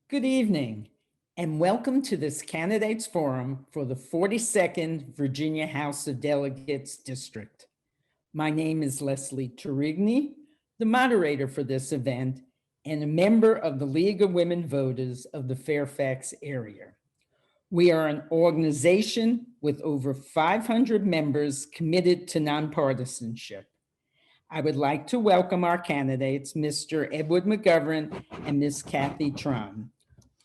Good evening, and welcome to this Candidates Forum for the 42nd Virginia House of Delegates District. My name is Leslie Turigny, the moderator for this event and a member of the League of Women Voters of the Fairfax area. We are an organization with over 500 members committed to nonpartisanship. I would like to welcome our candidates, Mr. Edward McGovern and Ms. Kathy Tran.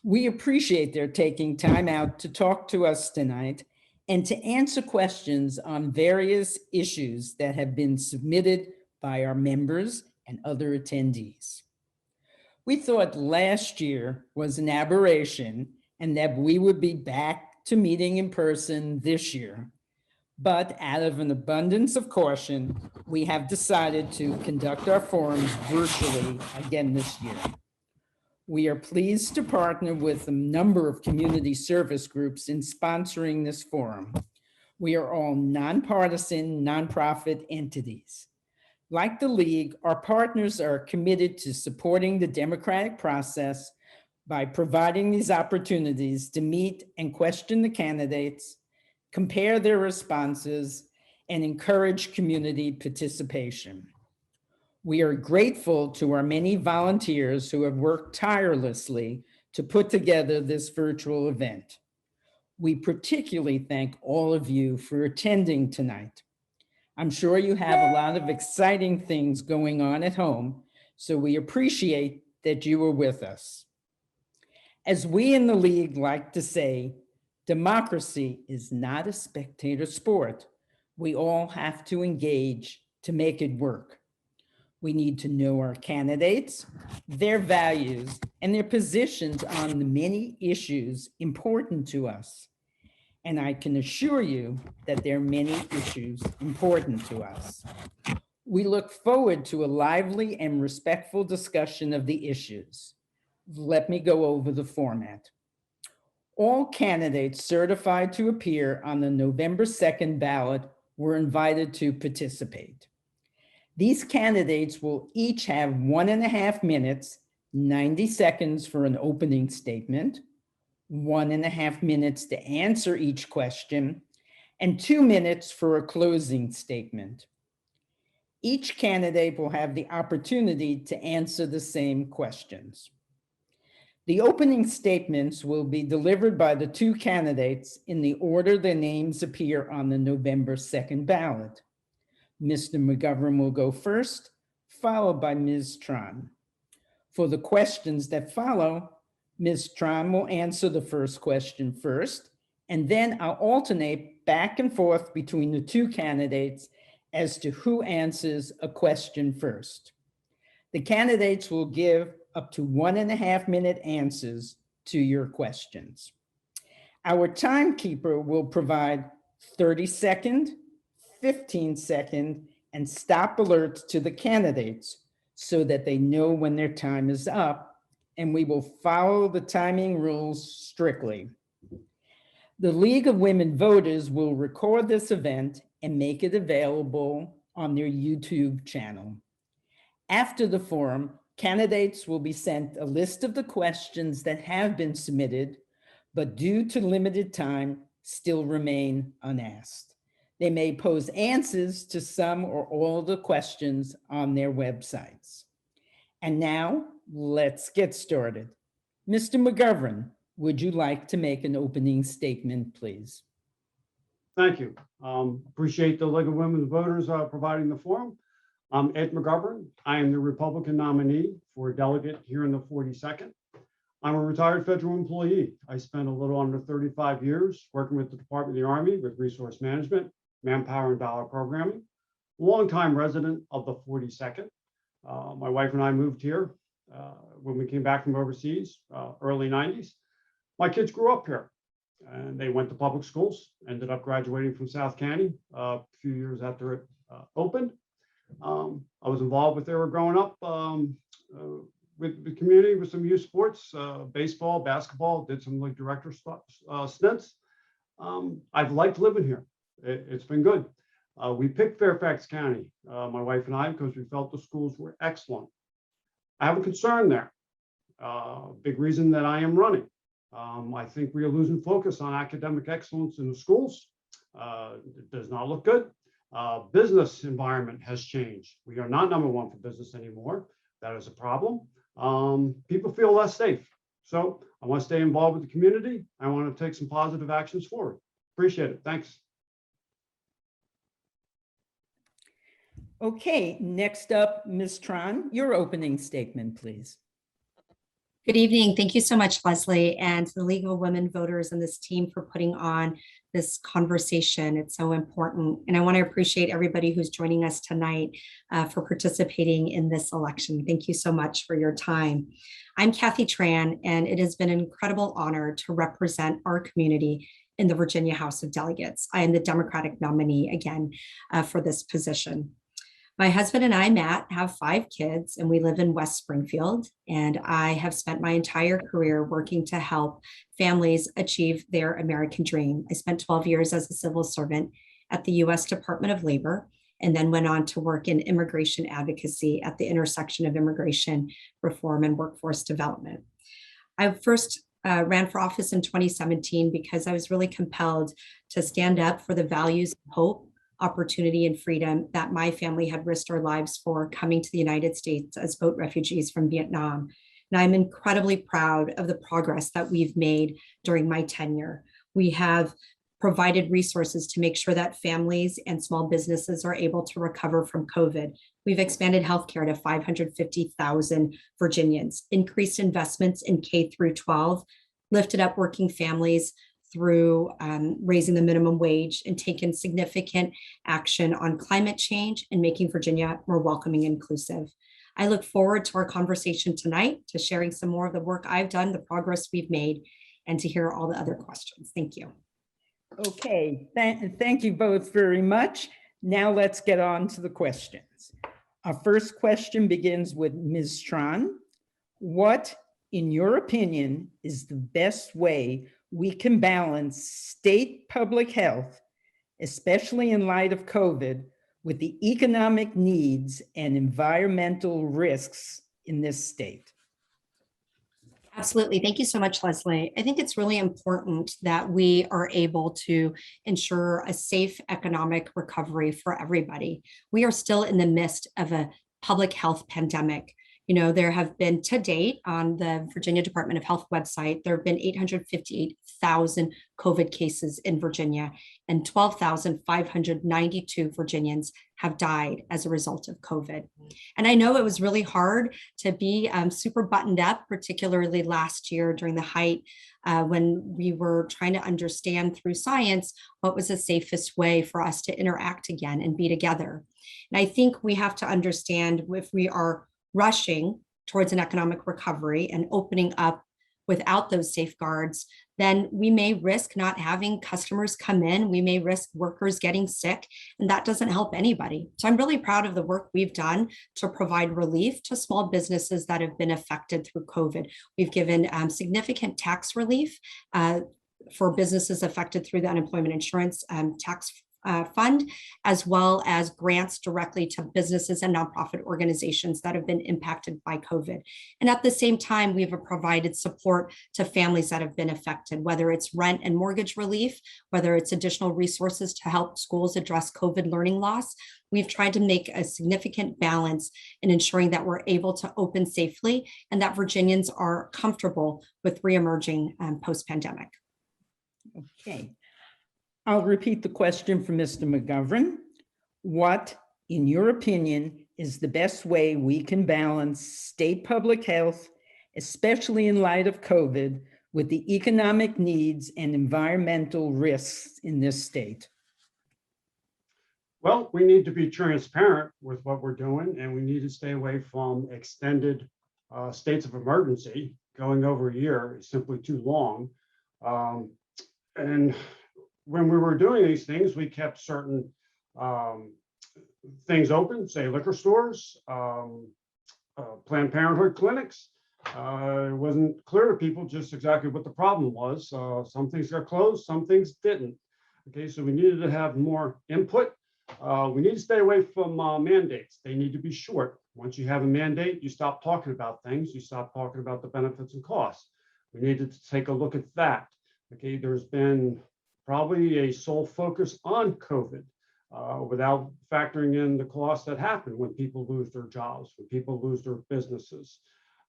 We appreciate their taking time out to talk to us tonight and to answer questions on various issues that have been submitted by our members and other attendees. We thought last year was an aberration and that we would be back to meeting in person this year. But out of an abundance of caution, we have decided to conduct our forums virtually again this year. We are pleased to partner with a number of community service groups in sponsoring this forum. We are all nonpartisan, nonprofit entities. Like the League, our partners are committed to supporting the democratic process by providing these opportunities to meet and question the candidates, compare their responses, and encourage community participation. We are grateful to our many volunteers who have worked tirelessly to put together this virtual event. We particularly thank all of you for attending tonight. I'm sure you have a lot of exciting things going on at home, so we appreciate that you are with us. As we in the League like to say, democracy is not a spectator sport. We all have to engage to make it work. We need to know our candidates, their values, and their positions on the many issues important to us. And I can assure you that there are many issues important to us. We look forward to a lively and respectful discussion of the issues. Let me go over the format. All candidates certified to appear on the November 2nd ballot were invited to participate. These candidates will each have 1.5 minutes, 90 seconds for an opening statement, 1.5 minutes to answer each question, and 2 minutes for a closing statement. Each candidate will have the opportunity to answer the same questions. The opening statements will be delivered by the two candidates in the order their names appear on the November 2nd ballot. Mr. McGovern will go first, followed by Ms. Tran. For the questions that follow, Ms. Tran will answer the first question first, and then I'll alternate back and forth between the two candidates as to who answers a question first. The candidates will give up to 1.5 minute answers to your questions. Our timekeeper will provide 30-second, 15-second, and stop alerts to the candidates so that they know when their time is up, and we will follow the timing rules strictly. The League of Women Voters will record this event and make it available on their YouTube channel. After the forum, candidates will be sent a list of the questions that have been submitted, but due to limited time, still remain unasked. They may pose answers to some or all the questions on their websites. And now, let's get started. Mr. McGovern, would you like to make an opening statement, please? Thank you. Appreciate the League of Women Voters providing the forum. I'm Ed McGovern. I am the Republican nominee for delegate here in the 42nd. I'm a retired federal employee. I spent a little under 35 years working with the Department of the Army with resource management, manpower and dollar programming, longtime resident of the 42nd. My wife and I moved here when we came back from overseas, early 90s. My kids grew up here and they went to public schools, ended up graduating from South County a few years after it opened. I was involved with they were growing up with the community with some youth sports, baseball, basketball, did some like director stints. I've liked living here. It's been good. We picked Fairfax County, my wife and I, because we felt the schools were excellent. I have a concern there. Big reason that I am running. I think we are losing focus on academic excellence in the schools. It does not look good. Business environment has changed. We are not #1 for business anymore. That is a problem. People feel less safe. So I want to stay involved with the community. I want to take some positive actions forward. Appreciate it. Thanks. Okay, next up, Ms. Tran, your opening statement, please. Good evening. Thank you so much, Leslie, and to the League of Women Voters and this team for putting on this conversation. It's so important. And I want to appreciate everybody who's joining us tonight for participating in this election. Thank you so much for your time. I'm Kathy Tran, and it has been an incredible honor to represent our community in the Virginia House of Delegates. I am the Democratic nominee again for this position. My husband and I, Matt, have 5 kids, and we live in West Springfield. And I have spent my entire career working to help families achieve their American dream. I spent 12 years as a civil servant at the U.S. Department of Labor, and then went on to work in immigration advocacy at the intersection of immigration reform and workforce development. I first ran for office in 2017 because I was really compelled to stand up for the values of hope, opportunity, and freedom that my family had risked our lives for coming to the United States as boat refugees from Vietnam. And I'm incredibly proud of the progress that we've made during my tenure. We have provided resources to make sure that families and small businesses are able to recover from COVID. We've expanded healthcare to 550,000 Virginians, increased investments in K through 12, lifted up working families through raising the minimum wage, and taken significant action on climate change and making Virginia more welcoming and inclusive. I look forward to our conversation tonight, to sharing some more of the work I've done, the progress we've made, and to hear all the other questions. Thank you. Okay, thank you both very much. Now let's get on to the questions. Our first question begins with Ms. Tran. What, in your opinion, is the best way we can balance state public health, especially in light of COVID, with the economic needs and environmental risks in this state? Absolutely. Thank you so much, Leslie. I think it's really important that we are able to ensure a safe economic recovery for everybody. We are still in the midst of a public health pandemic. You know, there have been to date on the Virginia Department of Health website, there have been 858,000 COVID cases in Virginia, and 12,592 Virginians have died as a result of COVID. And I know it was really hard to be super buttoned up, particularly last year during the height when we were trying to understand through science what was the safest way for us to interact again and be together. And I think we have to understand, if we are rushing towards an economic recovery and opening up without those safeguards, then we may risk not having customers come in. We may risk workers getting sick, and that doesn't help anybody. So I'm really proud of the work we've done to provide relief to small businesses that have been affected through COVID. We've given significant tax relief for businesses affected through the unemployment insurance tax fund, as well as grants directly to businesses and nonprofit organizations that have been impacted by COVID. And at the same time, we've provided support to families that have been affected, whether it's rent and mortgage relief, whether it's additional resources to help schools address COVID learning loss. We've tried to make a significant balance in ensuring that we're able to open safely and that Virginians are comfortable with reemerging post-pandemic. Okay. I'll repeat the question for Mr. McGovern. What, in your opinion, is the best way we can balance state public health, especially in light of COVID, with the economic needs and environmental risks in this state? Well, we need to be transparent with what we're doing, and we need to stay away from extended states of emergency. Going over a year is simply too long. And when we were doing these things, we kept certain things open, say liquor stores, Planned Parenthood clinics. It wasn't clear to people just exactly what the problem was. Some things got closed, some things didn't. Okay, so we needed to have more input. We need to stay away from mandates. They need to be short. Once you have a mandate, you stop talking about things, you stop talking about the benefits and costs. We needed to take a look at that. Okay, there's been probably a sole focus on COVID without factoring in the costs that happen when people lose their jobs, when people lose their businesses.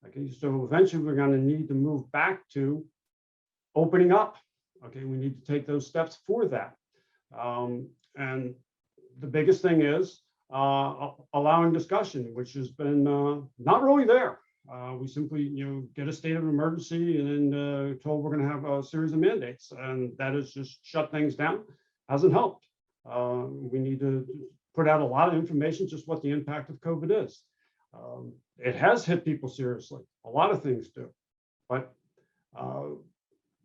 Okay, so eventually we're going to need to move back to opening up. Okay, we need to take those steps for that. And the biggest thing is allowing discussion, which has been not really there. We simply, get a state of emergency and then told we're going to have a series of mandates, and that has just shut things down. Hasn't helped. We need to put out a lot of information, just what the impact of COVID is. It has hit people seriously. A lot of things do, but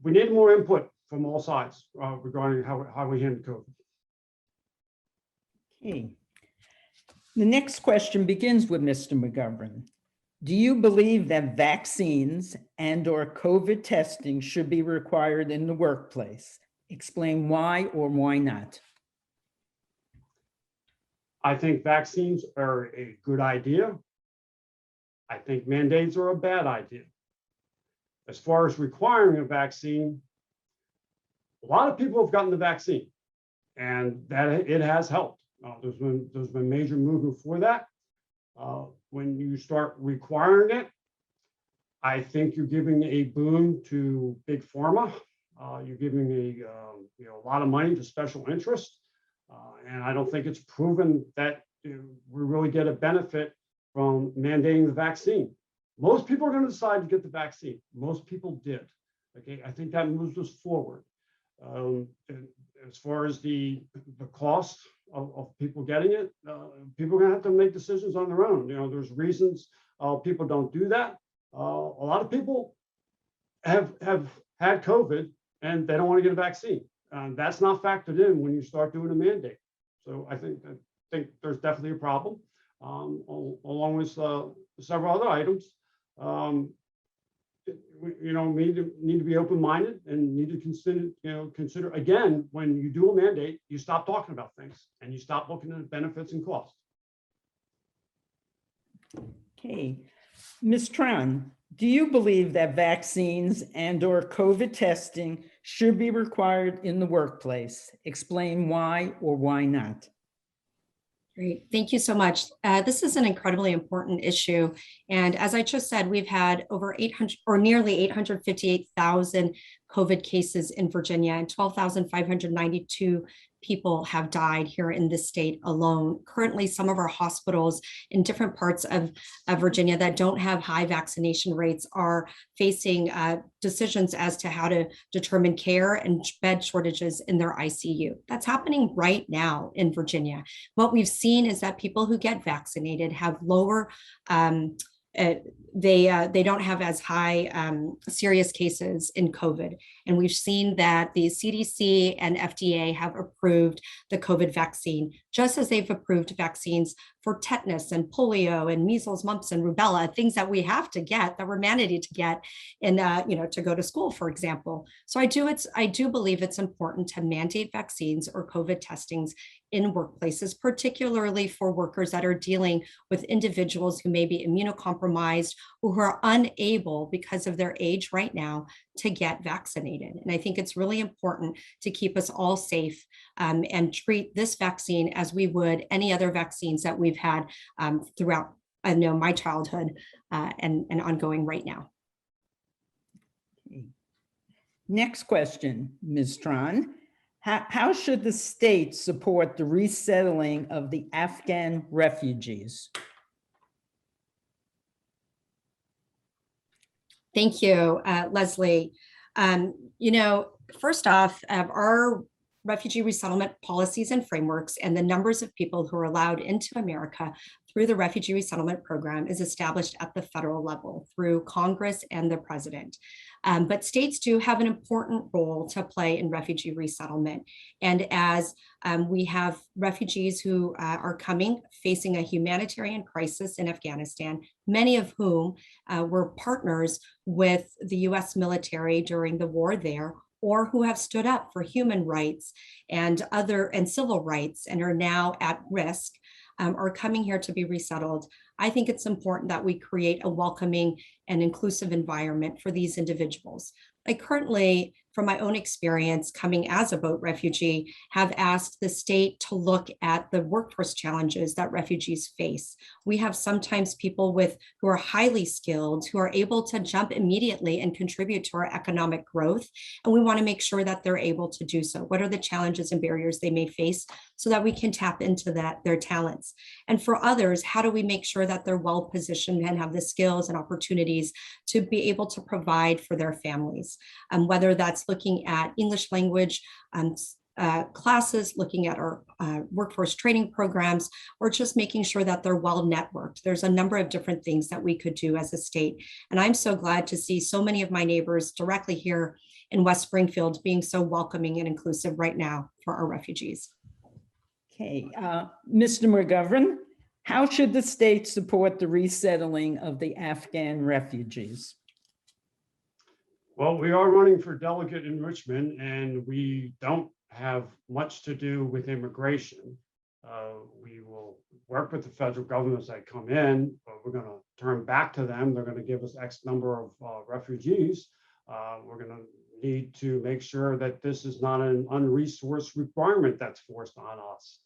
we need more input from all sides regarding how we handle COVID. Okay. The next question begins with Mr. McGovern. Do you believe that vaccines and/or COVID testing should be required in the workplace? Explain why or why not. I think vaccines are a good idea. I think mandates are a bad idea. As far as requiring a vaccine, a lot of people have gotten the vaccine, and that it has helped. There's been major movement for that. When you start requiring it, I think you're giving a boon to big pharma. You're giving a lot of money to special interests, and I don't think it's proven that we really get a benefit from mandating the vaccine. Most people are going to decide to get the vaccine. Most people did. Okay, I think that moves us forward. As far as the cost of people getting it, people are going to have to make decisions on their own. There's reasons people don't do that. A lot of people have had COVID and they don't want to get a vaccine. That's not factored in when you start doing a mandate. So I think there's definitely a problem, along with several other items. We need to be open-minded and need to consider again, when you do a mandate, you stop talking about things and you stop looking at benefits and costs. Okay. Ms. Tran, do you believe that vaccines and/or COVID testing should be required in the workplace? Explain why or why not. Great. Thank you so much. This is an incredibly important issue. And as I just said, we've had over 800 or nearly 858,000 COVID cases in Virginia, and 12,592 people have died here in this state alone. Currently, some of our hospitals in different parts of Virginia that don't have high vaccination rates are facing decisions as to how to determine care and bed shortages in their ICU. That's happening right now in Virginia. What we've seen is that people who get vaccinated have lower they don't have as high serious cases in COVID. And we've seen that the CDC and FDA have approved the COVID vaccine, just as they've approved vaccines for tetanus and polio and measles, mumps, and rubella, things that we have to get, that we're mandated to get in, to go to school, for example. So I do believe it's important to mandate vaccines or COVID testings in workplaces, particularly for workers that are dealing with individuals who may be immunocompromised or who are unable, because of their age right now, to get vaccinated. And I think it's really important to keep us all safe and treat this vaccine as we would any other vaccines that we've had throughout my childhood and ongoing right now. Next question, Ms. Tran. How should the state support the resettling of the Afghan refugees? Thank you, Leslie. First off, our refugee resettlement policies and frameworks and the numbers of people who are allowed into America through the refugee resettlement program is established at the federal level through Congress and the president. But states do have an important role to play in refugee resettlement. And as we have refugees who are coming, facing a humanitarian crisis in Afghanistan, many of whom were partners with the US military during the war there, or who have stood up for human rights and civil rights and are now at risk, are coming here to be resettled. I think it's important that we create a welcoming and inclusive environment for these individuals. I currently, from my own experience coming as a boat refugee, have asked the state to look at the workforce challenges that refugees face. We have sometimes people who are highly skilled, who are able to jump immediately and contribute to our economic growth. And we want to make sure that they're able to do so. What are the challenges and barriers they may face so that we can tap into their talents? And for others, how do we make sure that they're well positioned and have the skills and opportunities to be able to provide for their families? Whether that's looking at English language classes, looking at our workforce training programs, or just making sure that they're well networked. There's a number of different things that we could do as a state. And I'm so glad to see so many of my neighbors directly here in West Springfield being so welcoming and inclusive right now for our refugees. Okay, Mr. McGovern, how should the state support the resettling of the Afghan refugees? Well, we are running for delegate in Richmond, and we don't have much to do with immigration. We will work with the federal government as they come in, but we're going to turn back to them. They're going to give us X number of refugees. We're going to need to make sure that this is not an unresourced requirement that's forced on us.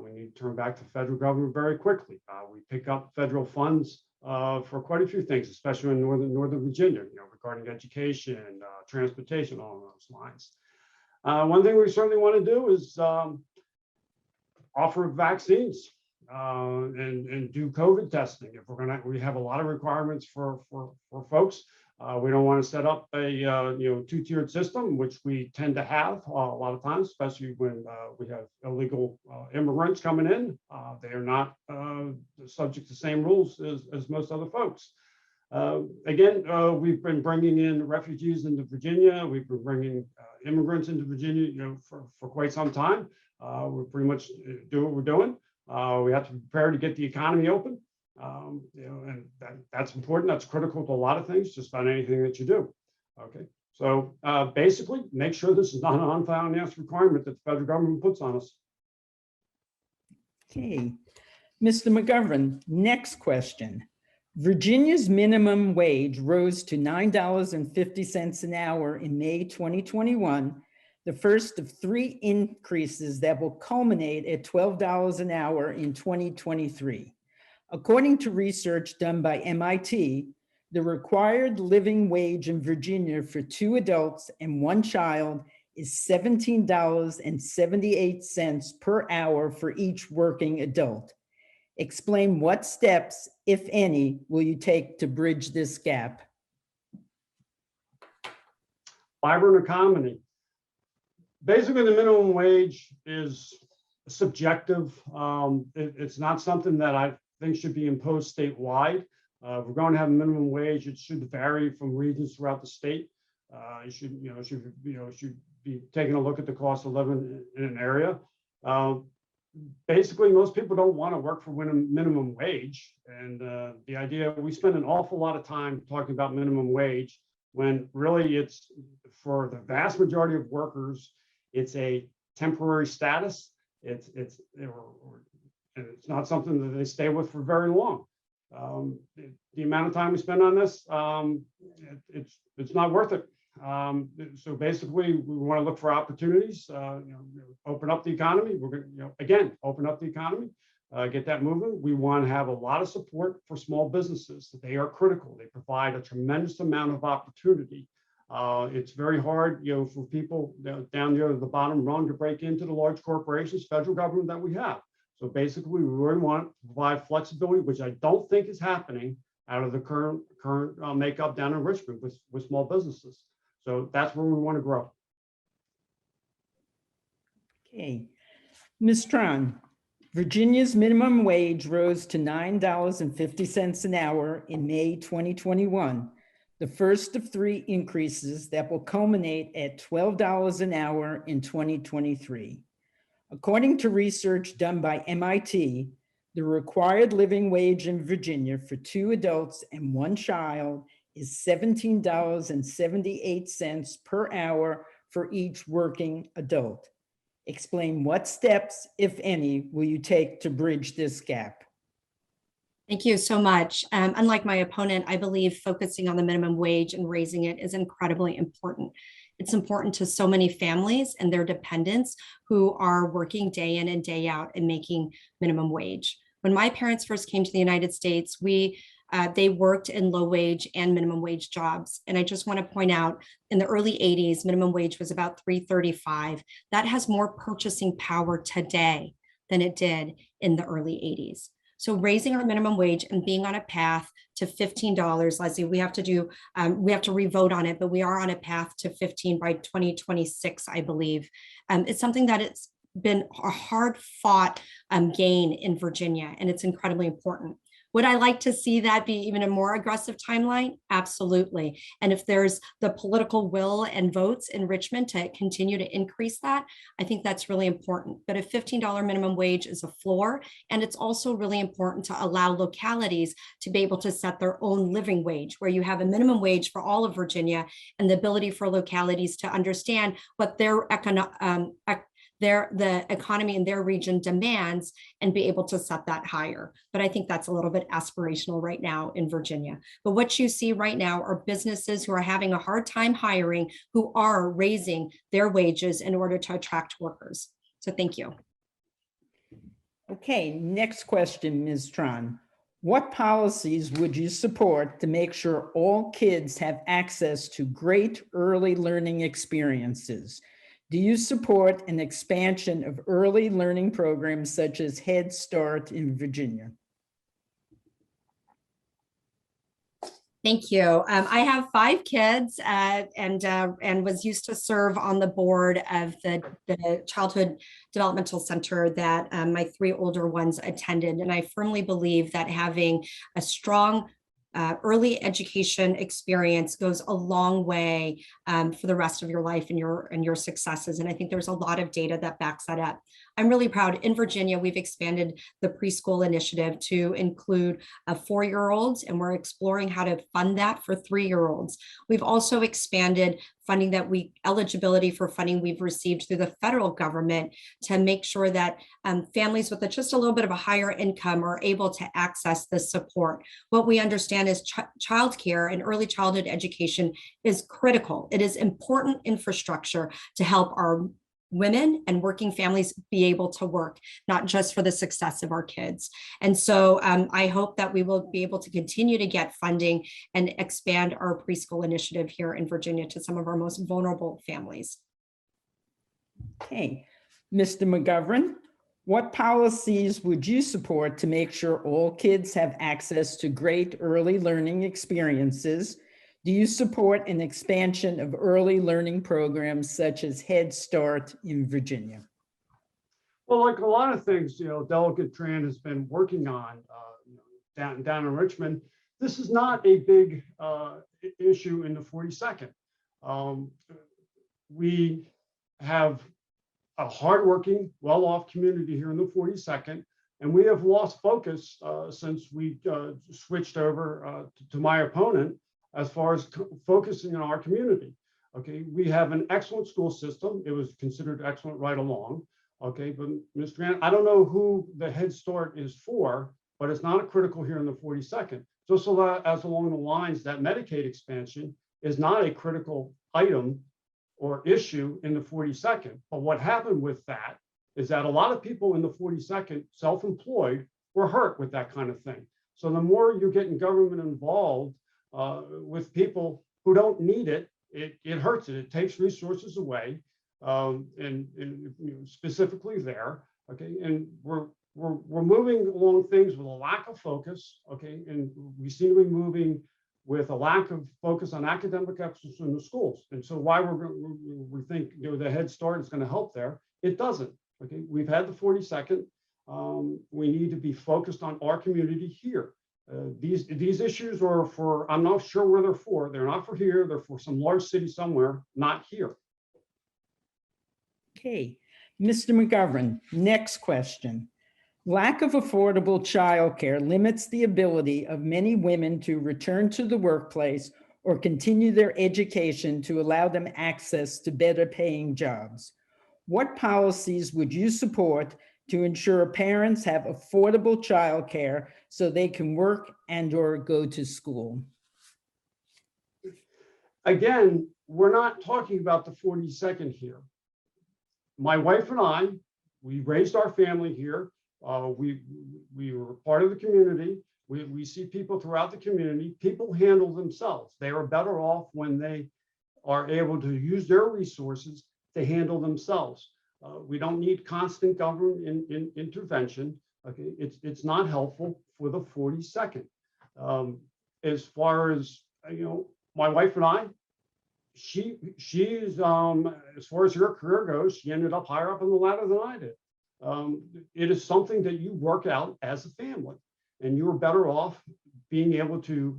We need to turn back to the federal government very quickly. We pick up federal funds for quite a few things, especially in Northern Virginia, regarding education, transportation, along those lines. One thing we certainly want to do is offer vaccines and do COVID testing. If we have a lot of requirements for folks. We don't want to set up a two-tiered system, which we tend to have a lot of times, especially when we have illegal immigrants coming in. They are not subject to the same rules as most other folks. Again, we've been bringing in refugees into Virginia. We've been bringing immigrants into Virginia, for quite some time. We're pretty much doing what we're doing. We have to be prepared to get the economy open. And that's important. That's critical to a lot of things, just about anything that you do. Okay, so basically, make sure this is not an unfinanced requirement that the federal government puts on us. Okay, Mr. McGovern, next question. Virginia's minimum wage rose to $9.50 an hour in May 2021, the first of 3 increases that will culminate at $12 an hour in 2023. According to research done by MIT, the required living wage in Virginia for 2 adults and 1 child is $17.78 per hour for each working adult. Explain what steps, if any, will you take to bridge this gap? Vibrant economy. Basically, the minimum wage is subjective. It's not something that I think should be imposed statewide. If we're going to have a minimum wage, it should vary from regions throughout the state. It should be taking a look at the cost of living in an area. Basically, most people don't want to work for minimum wage. And the idea, we spend an awful lot of time talking about minimum wage when really it's, for the vast majority of workers, it's a temporary status. It's not something that they stay with for very long. The amount of time we spend on this, it's not worth it. So basically, we want to look for opportunities, open up the economy. We're going to, again, open up the economy, get that moving. We want to have a lot of support for small businesses. They are critical. They provide a tremendous amount of opportunity. It's very hard, for people down there at the bottom rung to break into the large corporations, federal government that we have. So basically, we really want to provide flexibility, which I don't think is happening out of the current makeup down in Richmond with small businesses. So that's where we want to grow. Okay, Ms. Tran, Virginia's minimum wage rose to $9.50 an hour in May 2021, the first of 3 increases that will culminate at $12 an hour in 2023. According to research done by MIT, the required living wage in Virginia for 2 adults and 1 child is $17.78 per hour for each working adult. Explain what steps, if any, will you take to bridge this gap? Thank you so much. Unlike my opponent, I believe focusing on the minimum wage and raising it is incredibly important. It's important to so many families and their dependents who are working day in and day out and making minimum wage. When my parents first came to the United States, they worked in low wage and minimum wage jobs. And I just want to point out, in the early 80s, minimum wage was about $3.35. That has more purchasing power today than it did in the early 80s. So raising our minimum wage and being on a path to $15, Leslie, we have to revote on it, but we are on a path to 15 by 2026, I believe. It's something that it's been a hard fought gain in Virginia, and it's incredibly important. Would I like to see that be even a more aggressive timeline? Absolutely. And if there's the political will and votes in Richmond to continue to increase that, I think that's really important. But a $15 minimum wage is a floor. And it's also really important to allow localities to be able to set their own living wage, where you have a minimum wage for all of Virginia and the ability for localities to understand what their the economy in their region demands and be able to set that higher. But I think that's a little bit aspirational right now in Virginia. But what you see right now are businesses who are having a hard time hiring, who are raising their wages in order to attract workers. So thank you. Okay, next question, Ms. Tran. What policies would you support to make sure all kids have access to great early learning experiences? Do you support an expansion of early learning programs such as Head Start in Virginia? Thank you. I have 5 kids and was used to serve on the board of the Childhood Developmental Center that my 3 older ones attended. And I firmly believe that having a strong early education experience goes a long way for the rest of your life and your successes. And I think there's a lot of data that backs that up. I'm really proud. In Virginia, we've expanded the preschool initiative to include 4-year-olds, and we're exploring how to fund that for 3-year-olds. We've also expanded funding eligibility for funding we've received through the federal government to make sure that families with just a little bit of a higher income are able to access this support. What we understand is childcare and early childhood education is critical. It is important infrastructure to help our women and working families be able to work, not just for the success of our kids. And so I hope that we will be able to continue to get funding and expand our preschool initiative here in Virginia to some of our most vulnerable families. Okay, Mr. McGovern, what policies would you support to make sure all kids have access to great early learning experiences? Do you support an expansion of early learning programs such as Head Start in Virginia? Well, like a lot of things, Delegate Tran has been working on down in Richmond. This is not a big issue in the 42nd. We have a hardworking, well-off community here in the 42nd, and we have lost focus since we switched over to my opponent as far as focusing on our community. Okay, we have an excellent school system. It was considered excellent right along. Okay, but Mr. Grant, I don't know who the Head Start is for, but it's not a critical here in the 42nd. Just as along the lines that Medicaid expansion is not a critical item or issue in the 42nd. But what happened with that is that a lot of people in the 42nd, self-employed, were hurt with that kind of thing. So the more you're getting government involved with people who don't need it, it hurts it. It takes resources away, and specifically there. Okay, and we're moving along things with a lack of focus. Okay, and we seem to be moving with a lack of focus on academic excellence in the schools. And so why we think the Head Start is going to help there, it doesn't. Okay, we've had the 42nd. We need to be focused on our community here. These issues are for, I'm not sure where they're for. They're not for here. They're for some large city somewhere, not here. Okay, Mr. McGovern, next question. Lack of affordable childcare limits the ability of many women to return to the workplace or continue their education to allow them access to better paying jobs. What policies would you support to ensure parents have affordable childcare so they can work and/or go to school? Again, we're not talking about the 42nd here. My wife and I, we raised our family here. We were part of the community. We see people throughout the community. People handle themselves. They are better off when they are able to use their resources to handle themselves. We don't need constant government intervention. Okay, it's not helpful for the 42nd. As far as my wife and I, she's as far as her career goes, she ended up higher up on the ladder than I did. It is something that you work out as a family, and you're better off being able to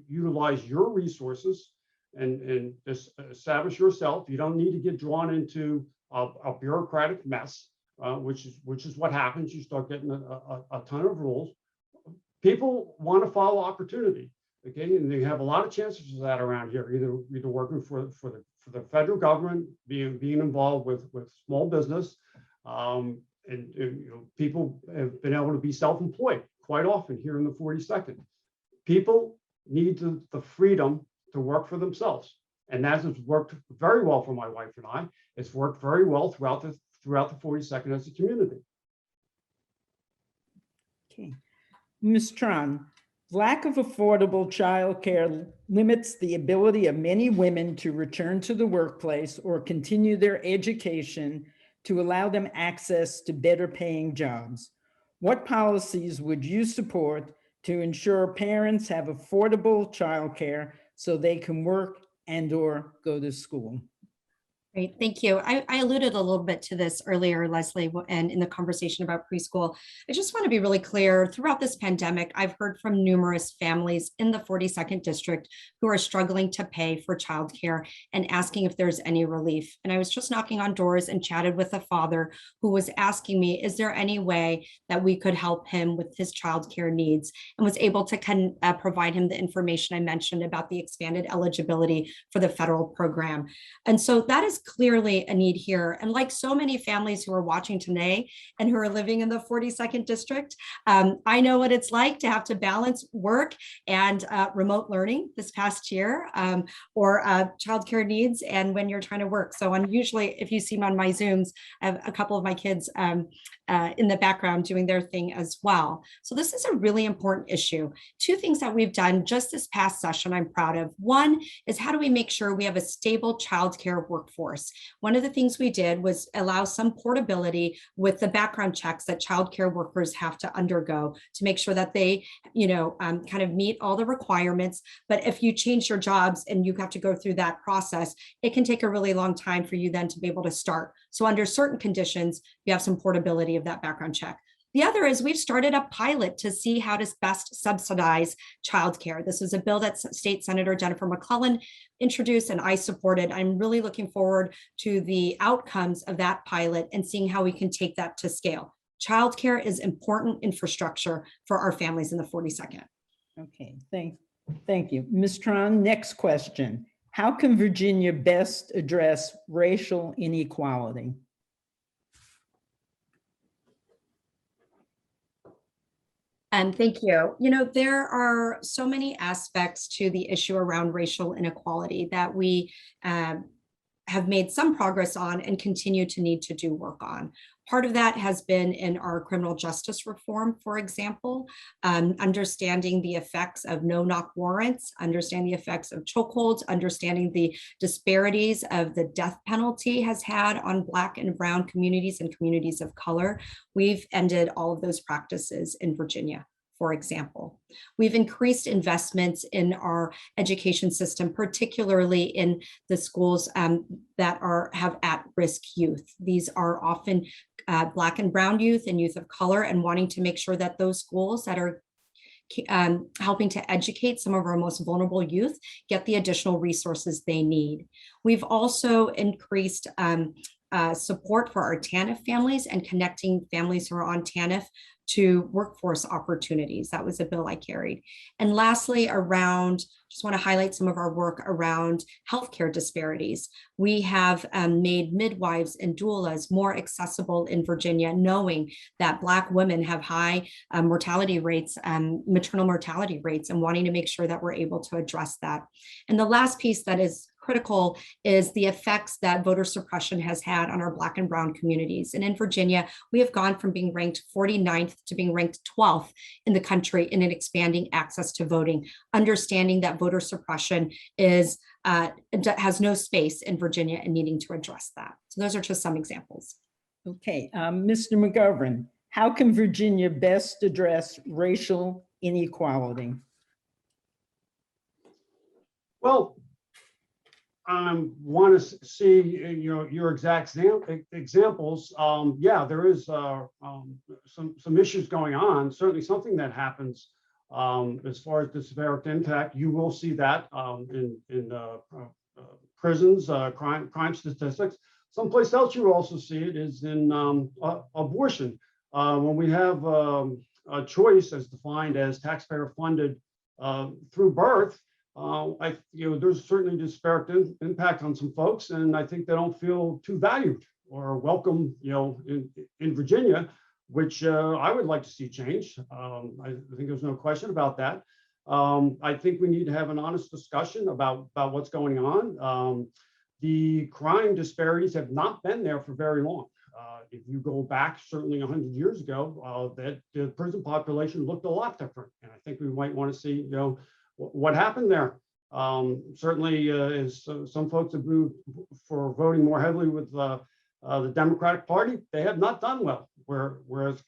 utilize your resources and establish yourself. You don't need to get drawn into a bureaucratic mess, which is what happens. You start getting a ton of rules. People want to follow opportunity. Okay, and they have a lot of chances of that around here. Either working for the federal government, being involved with small business, and people have been able to be self-employed quite often here in the 42nd. People need the freedom to work for themselves, and that has worked very well for my wife and I. It's worked very well throughout the 42nd as a community. Okay, Ms. Tran. Lack of affordable childcare limits the ability of many women to return to the workplace or continue their education to allow them access to better paying jobs. What policies would you support to ensure parents have affordable childcare so they can work and/or go to school? Great, thank you. I alluded a little bit to this earlier, Leslie, and in the conversation about preschool. I just want to be really clear. Throughout this pandemic, I've heard from numerous families in the 42nd District who are struggling to pay for childcare and asking if there's any relief. And I was just knocking on doors and chatted with a father who was asking me, is there any way that we could help him with his childcare needs, and was able to provide him the information I mentioned about the expanded eligibility for the federal program. And so that is clearly a need here. And like so many families who are watching today and who are living in the 42nd District, I know what it's like to have to balance work and remote learning this past year, or childcare needs, and when you're trying to work. So I'm usually, if you see me on my Zooms, I have a couple of my kids in the background doing their thing as well. So this is a really important issue. Two things that we've done just this past session I'm proud of. One is, how do we make sure we have a stable childcare workforce? One of the things we did was allow some portability with the background checks that childcare workers have to undergo to make sure that they, kind of meet all the requirements. But if you change your jobs and you have to go through that process, it can take a really long time for you then to be able to start. So under certain conditions, you have some portability of that background check. The other is, we've started a pilot to see how to best subsidize childcare. This was a bill that State Senator Jennifer McClellan introduced and I supported. I'm really looking forward to the outcomes of that pilot and seeing how we can take that to scale. Childcare is important infrastructure for our families in the 42nd. Okay, thank you. Ms. Tran, next question. How can Virginia best address racial inequality? And thank you. There are so many aspects to the issue around racial inequality that we have made some progress on and continue to need to do work on. Part of that has been in our criminal justice reform, for example, understanding the effects of no-knock warrants, understanding the effects of chokeholds, understanding the disparities of the death penalty has had on Black and Brown communities and communities of color. We've ended all of those practices in Virginia. For example, we've increased investments in our education system, particularly in the schools that have at-risk youth. These are often Black and Brown youth and youth of color, and wanting to make sure that those schools that are helping to educate some of our most vulnerable youth get the additional resources they need. We've also increased support for our TANF families and connecting families who are on TANF to workforce opportunities. That was a bill I carried. And lastly, just want to highlight some of our work around healthcare disparities. We have made midwives and doulas more accessible in Virginia, knowing that Black women have high mortality rates, maternal mortality rates, and wanting to make sure that we're able to address that. And the last piece that is critical is the effects that voter suppression has had on our Black and Brown communities. And in Virginia, we have gone from being ranked 49th to being ranked 12th in the country in an expanding access to voting, understanding that voter suppression has no space in Virginia and needing to address that. So those are just some examples. Okay, Mr. McGovern, how can Virginia best address racial inequality? Well, I want to see your exact examples. Yeah, there is some issues going on. Certainly, something that happens as far as the direct impact. You will see that in prisons, crime statistics. Someplace else you will also see it is in abortion. When we have a choice as defined as taxpayer funded through birth. There's certainly disparate impact on some folks, and I think they don't feel too valued or welcome, in Virginia, which I would like to see change. I think there's no question about that. I think we need to have an honest discussion about what's going on. The crime disparities have not been there for very long. If you go back certainly 100 years ago, that the prison population looked a lot different, and I think we might want to see, what happened there. Certainly, as some folks have moved for voting more heavily with the Democratic Party, they have not done well. Whereas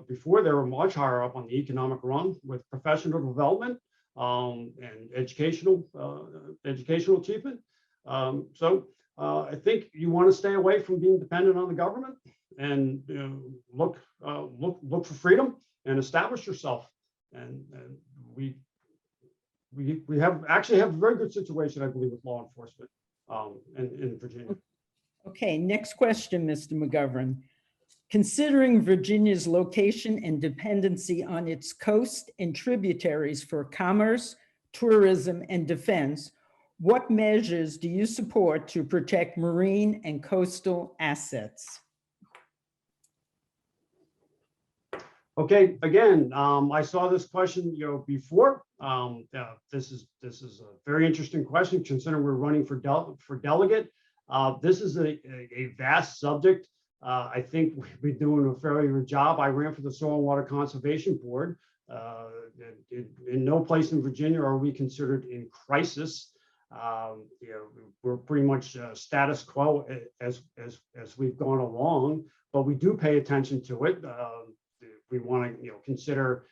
before they were much higher up on the economic rung with professional development and educational achievement. So I think you want to stay away from being dependent on the government and look for freedom and establish yourself. And we have a very good situation, I believe, with law enforcement in Virginia. Okay, next question, Mr. McGovern. Considering Virginia's location and dependency on its coast and tributaries for commerce, tourism, and defense, what measures do you support to protect marine and coastal assets? Okay, again, I saw this question, before. This is a very interesting question, considering we're running for delegate. This is a vast subject. I think we've been doing a fairly good job. I ran for the Soil and Water Conservation Board. In no place in Virginia are we considered in crisis. We're pretty much status quo as we've gone along, but we do pay attention to it. We want to consider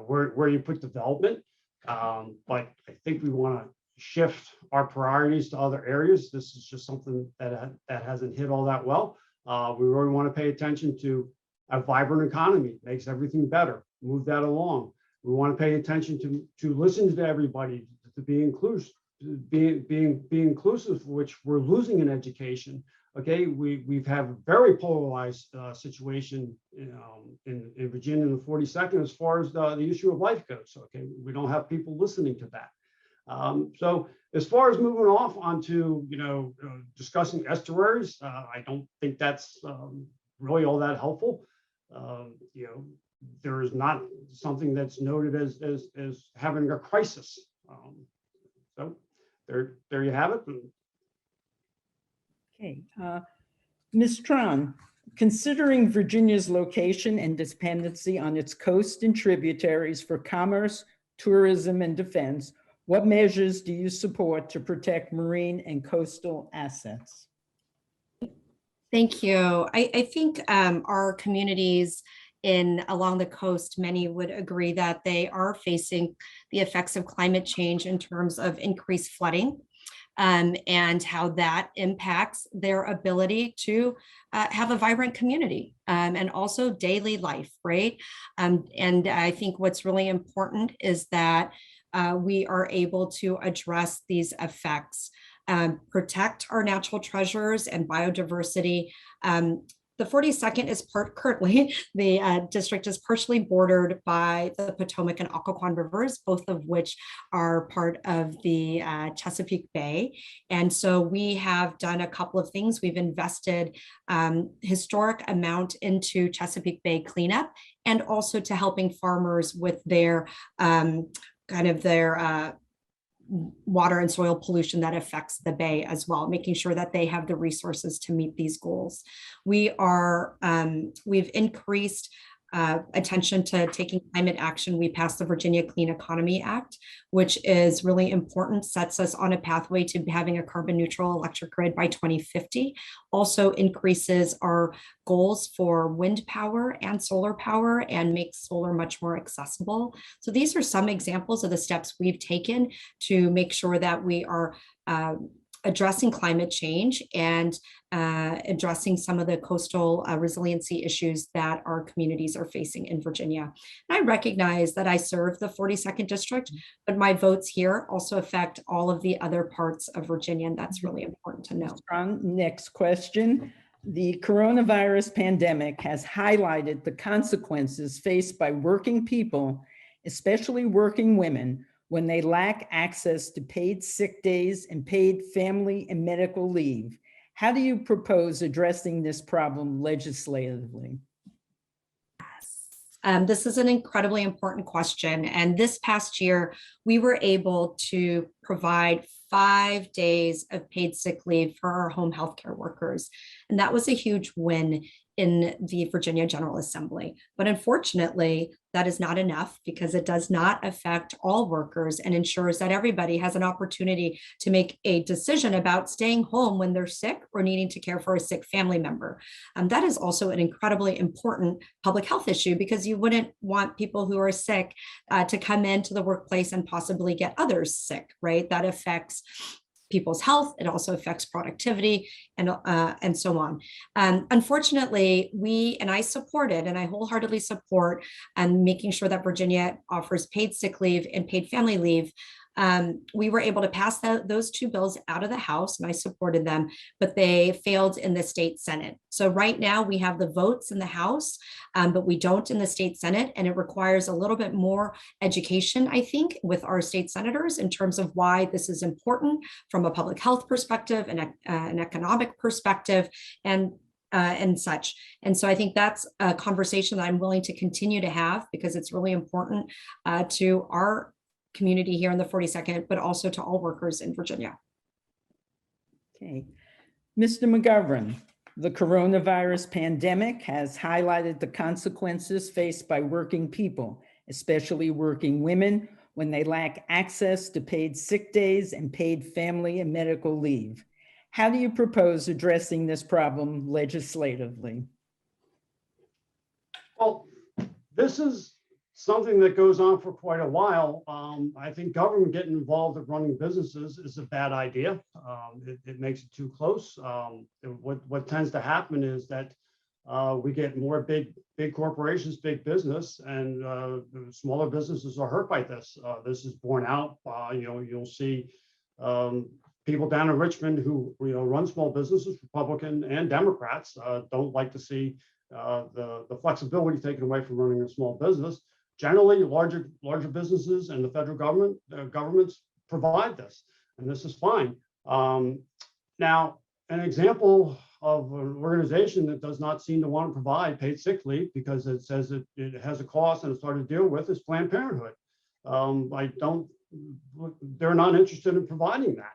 where you put development, but I think we want to shift our priorities to other areas. This is just something that hasn't hit all that well. We really want to pay attention to a vibrant economy, makes everything better, move that along. We want to pay attention to listen to everybody, to be inclusive, being inclusive, which we're losing in education. Okay, we've had a very polarized situation in Virginia in the 42nd as far as the issue of life goes. Okay, we don't have people listening to that. So as far as moving off onto discussing estuaries, I don't think that's really all that helpful. There is not something that's noted as having a crisis. So there you have it. Okay, Ms. Tran, considering Virginia's location and dependency on its coast and tributaries for commerce, tourism, and defense, what measures do you support to protect marine and coastal assets? Thank you. I think our communities along the coast, many would agree that they are facing the effects of climate change in terms of increased flooding. And how that impacts their ability to have a vibrant community and also daily life, right? And I think what's really important is that we are able to address these effects. protect our natural treasures and biodiversity. The 42nd is currently, the district is partially bordered by the Potomac and Occoquan rivers, both of which are part of the Chesapeake Bay. And so we have done a couple of things. We've invested historic amount into Chesapeake Bay cleanup and also to helping farmers with their water and soil pollution that affects the bay as well, making sure that they have the resources to meet these goals. We've increased attention to taking climate action. We passed the Virginia Clean Economy Act, which is really important, sets us on a pathway to having a carbon neutral electric grid by 2050, also increases our goals for wind power and solar power and makes solar much more accessible. So these are some examples of the steps we've taken to make sure that we are addressing climate change and addressing some of the coastal resiliency issues that our communities are facing in Virginia. And I recognize that I serve the 42nd district, but my votes here also affect all of the other parts of Virginia, and that's really important to know. Next question. The coronavirus pandemic has highlighted the consequences faced by working people, especially working women, when they lack access to paid sick days and paid family and medical leave. How do you propose addressing this problem legislatively? This is an incredibly important question. And this past year, we were able to provide 5 days of paid sick leave for our home healthcare workers. And that was a huge win in the Virginia General Assembly. But unfortunately, that is not enough because it does not affect all workers and ensures that everybody has an opportunity to make a decision about staying home when they're sick or needing to care for a sick family member. That is also an incredibly important public health issue because you wouldn't want people who are sick to come into the workplace and possibly get others sick, right? That affects people's health. It also affects productivity and so on. Unfortunately, I supported and I wholeheartedly support making sure that Virginia offers paid sick leave and paid family leave. We were able to pass those two bills out of the House, and I supported them, but they failed in the state Senate. So right now we have the votes in the House, but we don't in the state Senate, and it requires a little bit more education, I think, with our state senators in terms of why this is important from a public health perspective and an economic perspective and such. And so I think that's a conversation that I'm willing to continue to have because it's really important to our community here in the 42nd, but also to all workers in Virginia. Okay. Mr. McGovern, the coronavirus pandemic has highlighted the consequences faced by working people, especially working women, when they lack access to paid sick days and paid family and medical leave. How do you propose addressing this problem legislatively? Well, this is something that goes on for quite a while. I think government getting involved in running businesses is a bad idea. It makes it too close. What tends to happen is that we get more big corporations, big business, and smaller businesses are hurt by this. This is borne out. You'll see people down in Richmond who run small businesses, Republican and Democrats, don't like to see the flexibility taken away from running a small business. Generally, larger businesses and the federal governments provide this, and this is fine. Now, an example of an organization that does not seem to want to provide paid sick leave because it says it has a cost and it's hard to deal with is Planned Parenthood. They're not interested in providing that.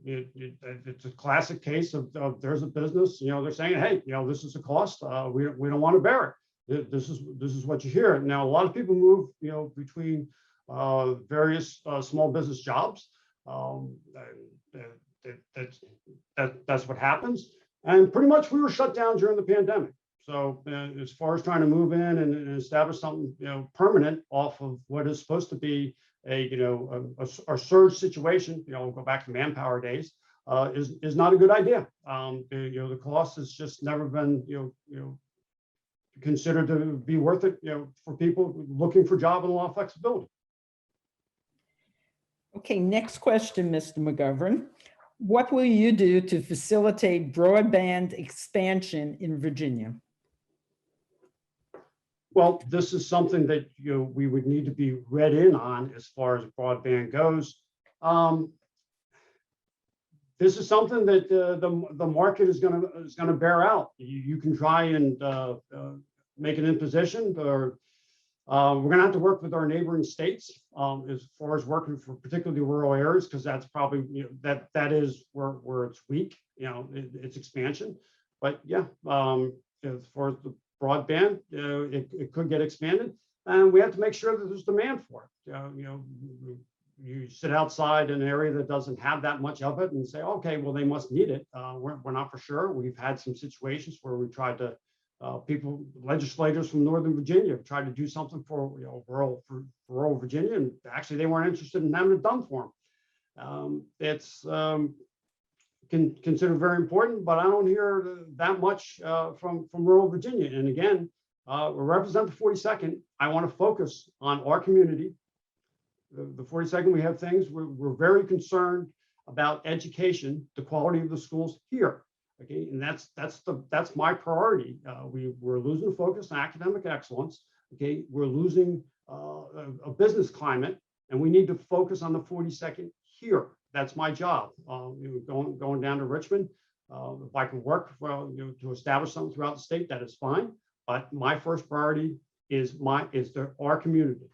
It's a classic case of there's a business, they're saying, hey, this is a cost. We don't want to bear it. This is what you hear. Now, a lot of people move, between various small business jobs. That's what happens. And pretty much we were shut down during the pandemic. So as far as trying to move in and establish something, permanent off of what is supposed to be a surge situation, go back to manpower days, is not a good idea. The cost has just never been, considered to be worth it, for people looking for job and a lot of flexibility. Okay, next question, Mr. McGovern. What will you do to facilitate broadband expansion in Virginia? Well, this is something that we would need to be read in on as far as broadband goes. This is something that the market is going to bear out. You can try and make an imposition, or we're going to have to work with our neighboring states as far as working for particularly rural areas, because that's probably that is where it's weak. Its expansion. But yeah, as far as the broadband, it could get expanded, and we have to make sure that there's demand for it. You sit outside in an area that doesn't have that much of it and say, okay, well, they must need it. We're not for sure. We've had some situations where we tried to, legislators from Northern Virginia have tried to do something for rural Virginia, and actually they weren't interested in having it done for them. It's considered very important, but I don't hear that much from rural Virginia. And again, we represent the 42nd. I want to focus on our community. The 42nd, we have things, we're very concerned about education, the quality of the schools here. Okay, and that's my priority. We're losing focus on academic excellence. Okay, we're losing a business climate, and we need to focus on the 42nd here. That's my job. Going down to Richmond, if I can work to establish something throughout the state, that is fine. But my first priority is our community.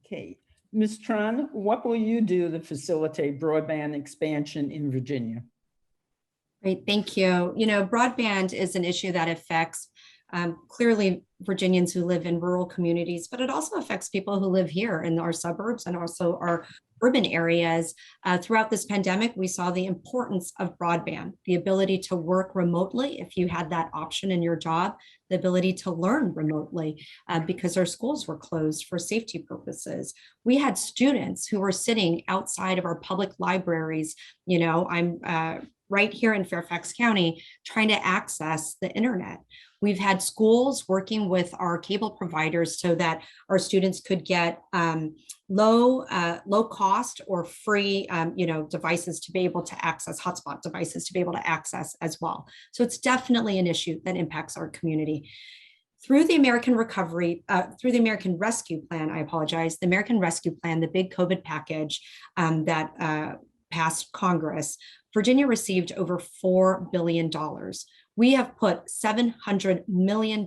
Okay, Ms. Tran, what will you do to facilitate broadband expansion in Virginia? Great, thank you. Broadband is an issue that affects clearly Virginians who live in rural communities, but it also affects people who live here in our suburbs and also our urban areas. Throughout this pandemic, we saw the importance of broadband, the ability to work remotely if you had that option in your job, the ability to learn remotely because our schools were closed for safety purposes. We had students who were sitting outside of our public libraries. I'm right here in Fairfax County trying to access the internet. We've had schools working with our cable providers so that our students could get low cost or free devices to be able to access, hotspot devices to be able to access as well. So it's definitely an issue that impacts our community. Through the American Rescue Plan, the American Rescue Plan, the big COVID package that passed Congress, Virginia received over $4 billion. We have put $700 million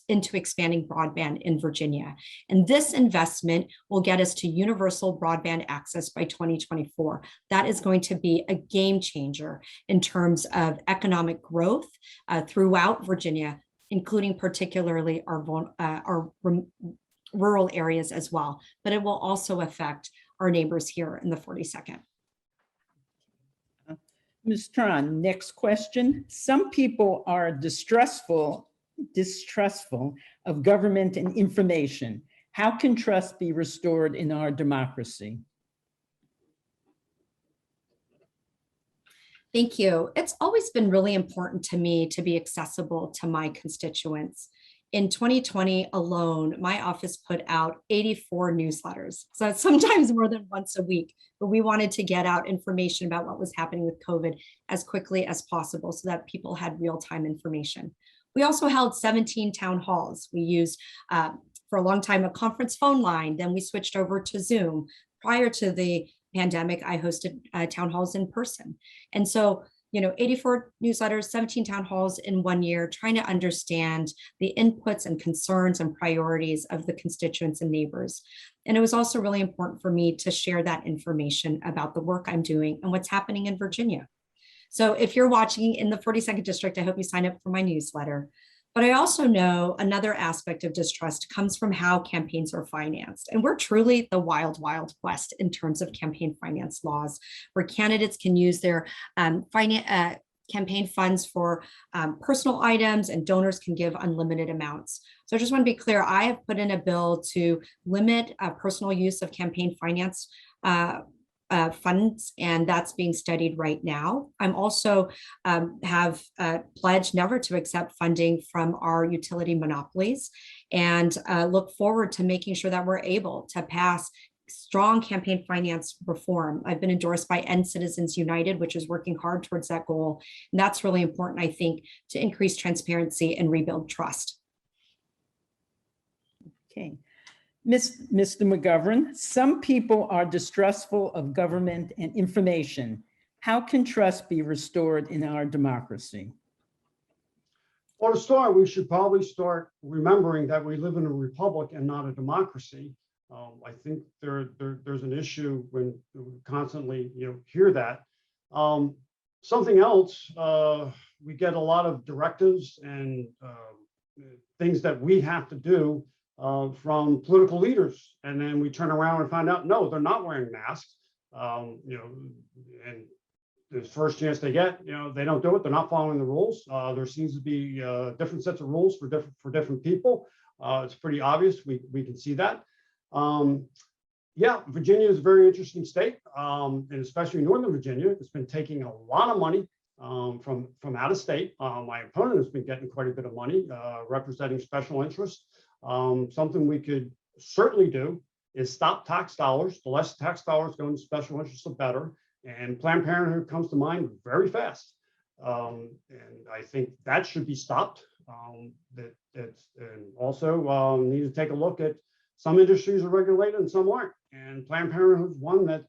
into expanding broadband in Virginia. And this investment will get us to universal broadband access by 2024. That is going to be a game changer in terms of economic growth throughout Virginia, including particularly our rural areas as well. But it will also affect our neighbors here in the 42nd. Ms. Tran, next question. Some people are distrustful of government and information. How can trust be restored in our democracy? Thank you. It's always been really important to me to be accessible to my constituents. In 2020 alone, my office put out 84 newsletters. So that's sometimes more than once a week, but we wanted to get out information about what was happening with COVID as quickly as possible so that people had real-time information. We also held 17 town halls. We used, for a long time, a conference phone line. Then we switched over to Zoom. Prior to the pandemic, I hosted town halls in person. And so 84 newsletters, 17 town halls in 1 year, trying to understand the inputs and concerns and priorities of the constituents and neighbors. And it was also really important for me to share that information about the work I'm doing and what's happening in Virginia. So if you're watching in the 42nd District, I hope you sign up for my newsletter. But I also know another aspect of distrust comes from how campaigns are financed. And we're truly the wild, wild west in terms of campaign finance laws, where candidates can use their campaign funds for personal items and donors can give unlimited amounts. So I just want to be clear, I have put in a bill to limit personal use of campaign finance funds, and that's being studied right now. I'm also have pledged never to accept funding from our utility monopolies, and look forward to making sure that we're able to pass strong campaign finance reform. I've been endorsed by End Citizens United, which is working hard towards that goal. And that's really important, I think, to increase transparency and rebuild trust. Okay. Mr. McGovern, some people are distrustful of government and information. How can trust be restored in our democracy? Well, to start, we should probably start remembering that we live in a republic and not a democracy. I think there's an issue when we constantly hear that. Something else, we get a lot of directives and things that we have to do from political leaders, and then we turn around and find out no, they're not wearing masks. And the first chance they get, they don't do it. They're not following the rules. There seems to be different sets of rules for different people. It's pretty obvious. We can see that. Yeah, Virginia is a very interesting state, and especially Northern Virginia. It's been taking a lot of money from out of state. My opponent has been getting quite a bit of money representing special interests. Something we could certainly do is stop tax dollars. The less tax dollars go into special interests, the better. And Planned Parenthood comes to mind very fast. And I think that should be stopped. And also need to take a look at some industries are regulated and some aren't. And Planned Parenthood is one that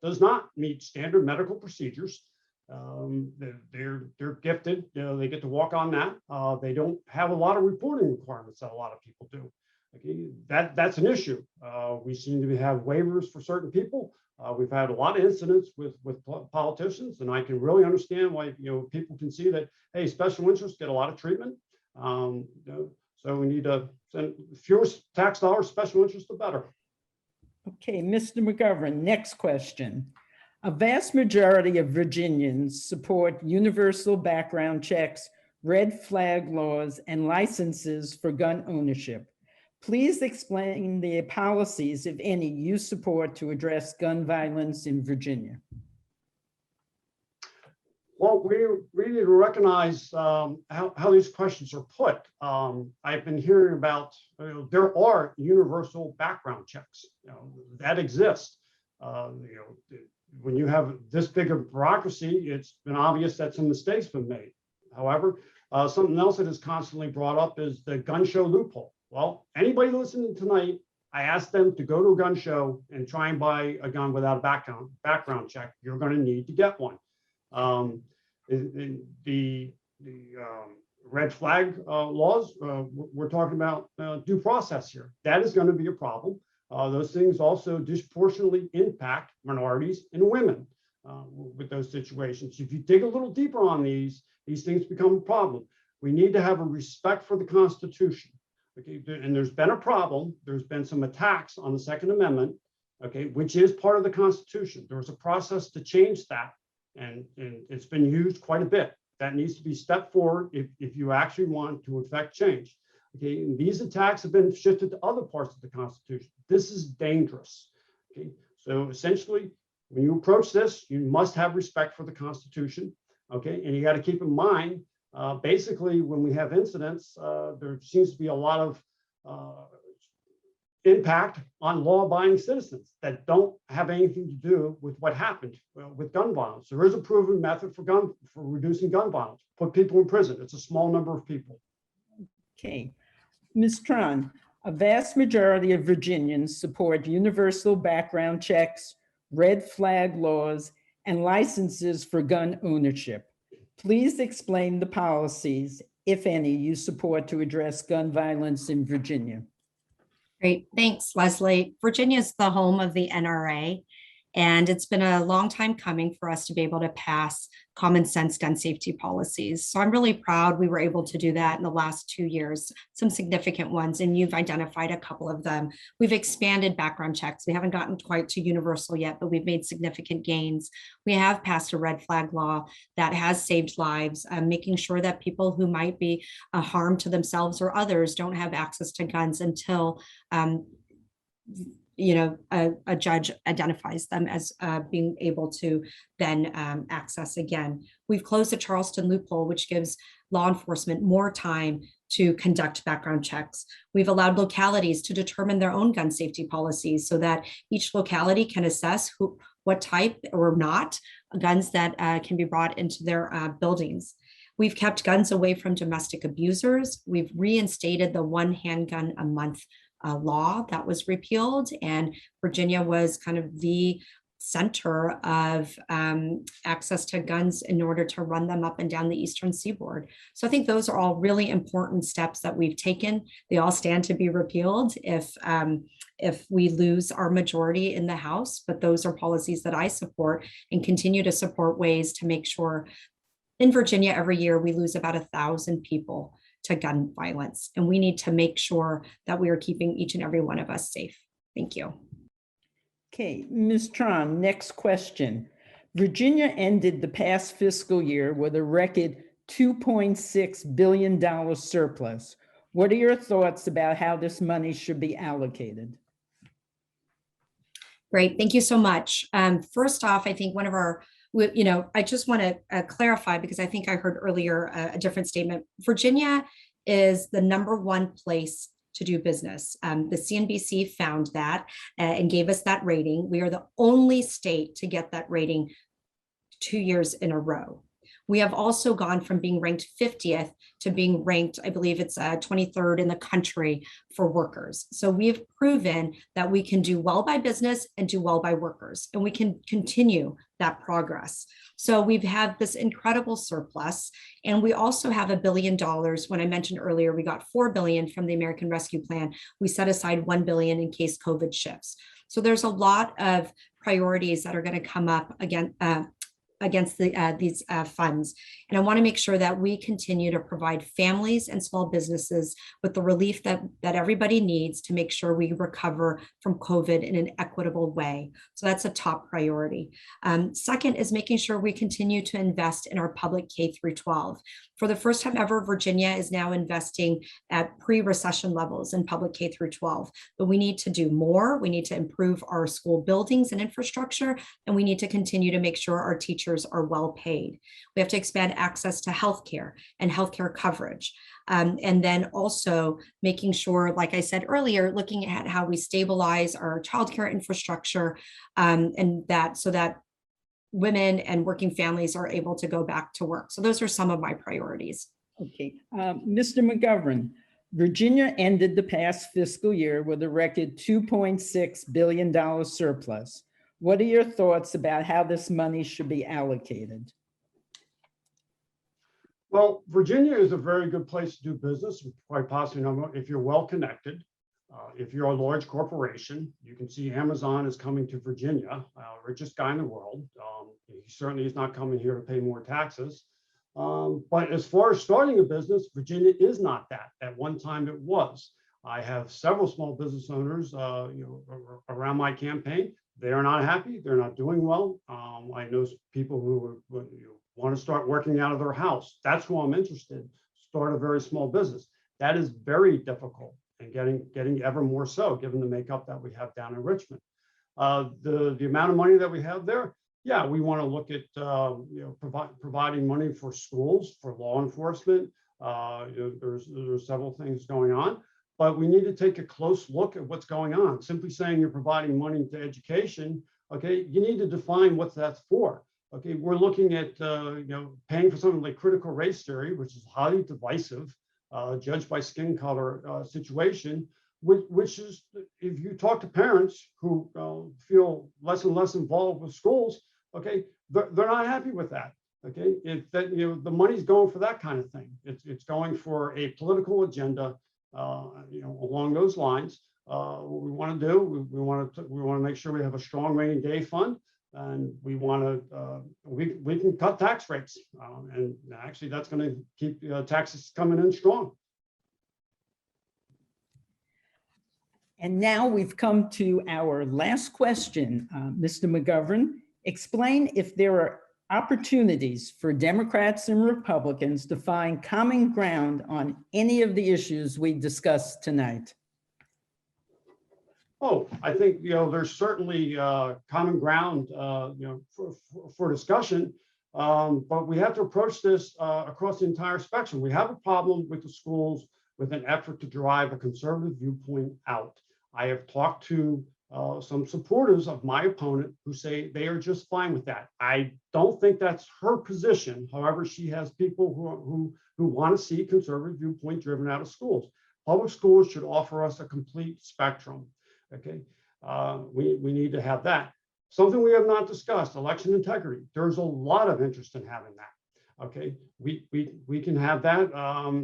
does not meet standard medical procedures. They're gifted, they get to walk on that. They don't have a lot of reporting requirements that a lot of people do. Okay, that's an issue. We seem to have waivers for certain people. We've had a lot of incidents with politicians, and I can really understand why people can see that, hey, special interests get a lot of treatment. So we need to send fewer tax dollars, special interests, the better. Okay, Mr. McGovern, next question. A vast majority of Virginians support universal background checks, red flag laws, and licenses for gun ownership. Please explain the policies, if any, you support to address gun violence in Virginia. Well, we need to recognize how these questions are put. I've been hearing about, there are universal background checks that exist. When you have this big of bureaucracy, it's been obvious that some mistakes have been made. However, something else that is constantly brought up is the gun show loophole. Well, anybody listening tonight, I asked them to go to a gun show and try and buy a gun without a background check. You're going to need to get one. The red flag laws, we're talking about due process here. That is going to be a problem. Those things also disproportionately impact minorities and women with those situations. If you dig a little deeper on these things become a problem. We need to have a respect for the Constitution. Okay, and there's been a problem. There's been some attacks on the Second Amendment, okay, which is part of the Constitution. There was a process to change that, and it's been used quite a bit. That needs to be stepped forward if you actually want to effect change. Okay, and these attacks have been shifted to other parts of the Constitution. This is dangerous. Okay, so essentially, when you approach this, you must have respect for the Constitution. Okay, and you got to keep in mind, basically, when we have incidents, there seems to be a lot of impact on law-abiding citizens that don't have anything to do with what happened with gun violence. There is a proven method for reducing gun violence. Put people in prison. It's a small number of people. Okay. Ms. Tran, a vast majority of Virginians support universal background checks, red flag laws, and licenses for gun ownership. Please explain the policies, if any, you support to address gun violence in Virginia. Great, thanks, Leslie. Virginia is the home of the NRA, and it's been a long time coming for us to be able to pass common sense gun safety policies. So I'm really proud we were able to do that in the last 2 years, some significant ones, and you've identified a couple of them. We've expanded background checks. We haven't gotten quite to universal yet, but we've made significant gains. We have passed a red flag law that has saved lives, making sure that people who might be a harm to themselves or others don't have access to guns until a judge identifies them as being able to then access again. We've closed the Charleston loophole, which gives law enforcement more time to conduct background checks. We've allowed localities to determine their own gun safety policies so that each locality can assess what type or not guns that can be brought into their buildings. We've kept guns away from domestic abusers. We've reinstated the one handgun a month law that was repealed, and Virginia was kind of the center of access to guns in order to run them up and down the eastern seaboard. So I think those are all really important steps that we've taken. They all stand to be repealed if we lose our majority in the House, but those are policies that I support and continue to support ways to make sure in Virginia every year we lose about 1,000 people to gun violence, and we need to make sure that we are keeping each and every one of us safe. Thank you. Okay, Ms. Tran, next question. Virginia ended the past fiscal year with a record $2.6 billion surplus. What are your thoughts about how this money should be allocated? Great, thank you so much. First off, I think one of our, I just want to clarify, because I think I heard earlier a different statement. Virginia is the #1 place to do business. The CNBC found that and gave us that rating. We are the only state to get that rating 2 years in a row. We have also gone from being ranked 50th to being ranked, I believe it's 23rd in the country for workers. So we have proven that we can do well by business and do well by workers, and we can continue that progress. So we've had this incredible surplus, and we also have $1 billion. When I mentioned earlier, we got $4 billion from the American Rescue Plan. We set aside $1 billion in case COVID shifts. So there's a lot of priorities that are going to come up against these funds. And I want to make sure that we continue to provide families and small businesses with the relief that everybody needs to make sure we recover from COVID in an equitable way. So that's a top priority. Second is making sure we continue to invest in our public K through 12. For the first time ever, Virginia is now investing at pre-recession levels in public K through 12, but we need to do more. We need to improve our school buildings and infrastructure, and we need to continue to make sure our teachers are well paid. We have to expand access to healthcare and healthcare coverage. And then also making sure, like I said earlier, looking at how we stabilize our childcare infrastructure, and that so that women and working families are able to go back to work. So those are some of my priorities. Okay, Mr. McGovern, Virginia ended the past fiscal year with a record $2.6 billion surplus. What are your thoughts about how this money should be allocated? Well, Virginia is a very good place to do business, quite possibly if you're well connected. If you're a large corporation, you can see Amazon is coming to Virginia, richest guy in the world. He certainly is not coming here to pay more taxes. But as far as starting a business, Virginia is not that. At one time it was. I have several small business owners around my campaign. They are not happy. They're not doing well. I know people who want to start working out of their house. That's who I'm interested in. Start a very small business. That is very difficult, and getting ever more so, given the makeup that we have down in Richmond. The amount of money that we have there, yeah, we want to look at providing money for schools, for law enforcement. There's several things going on, but we need to take a close look at what's going on. Simply saying you're providing money to education, okay, you need to define what that's for. Okay, we're looking at paying for something like critical race theory, which is highly divisive. Judged by skin color situation, which is, if you talk to parents who feel less and less involved with schools, okay, they're not happy with that. Okay, the money's going for that kind of thing. It's going for a political agenda, along those lines. What we want to do, we want to make sure we have a strong rainy day fund. And we want to, we can cut tax rates, and actually that's going to keep taxes coming in strong. And now we've come to our last question. Mr. McGovern, explain if there are opportunities for Democrats and Republicans to find common ground on any of the issues we discussed tonight. Oh, I think there's certainly common ground for discussion, but we have to approach this across the entire spectrum. We have a problem with the schools with an effort to drive a conservative viewpoint out. I have talked to some supporters of my opponent who say they are just fine with that. I don't think that's her position. However, she has people who want to see conservative viewpoint driven out of schools. Public schools should offer us a complete spectrum. Okay, we need to have that. Something we have not discussed: election integrity. There's a lot of interest in having that. Okay, we can have that.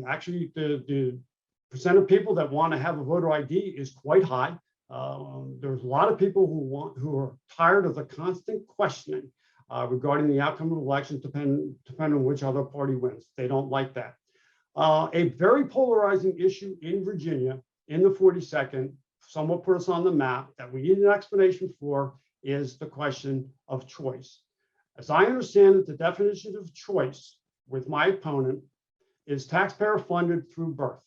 Actually, the percent of people that want to have a voter ID is quite high. There's a lot of people who are tired of the constant questioning regarding the outcome of elections, depending on which other party wins. They don't like that. A very polarizing issue in Virginia in the 42nd, somewhat put us on the map, that we need an explanation for, is the question of choice. As I understand it, the definition of choice with my opponent is taxpayer funded through birth.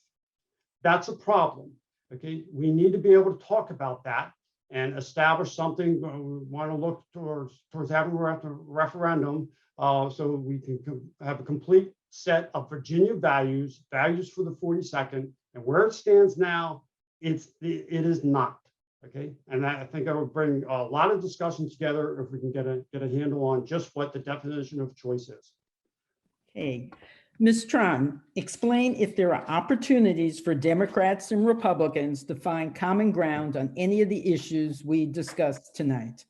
That's a problem. Okay, we need to be able to talk about that and establish something. We want to look towards having a referendum so we can have a complete set of Virginia values for the 42nd, and where it stands now, it is not. Okay, and I think that would bring a lot of discussion together if we can get a handle on just what the definition of choice is. Okay. Ms. Tran, explain if there are opportunities for Democrats and Republicans to find common ground on any of the issues we discussed tonight.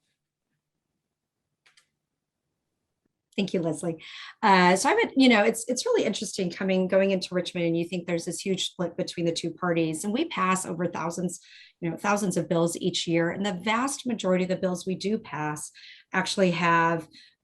Thank you, Leslie. So I would, it's really interesting going into Richmond, and you think there's this huge split between the two parties, and we pass over thousands of bills each year, and the vast majority of the bills we do pass actually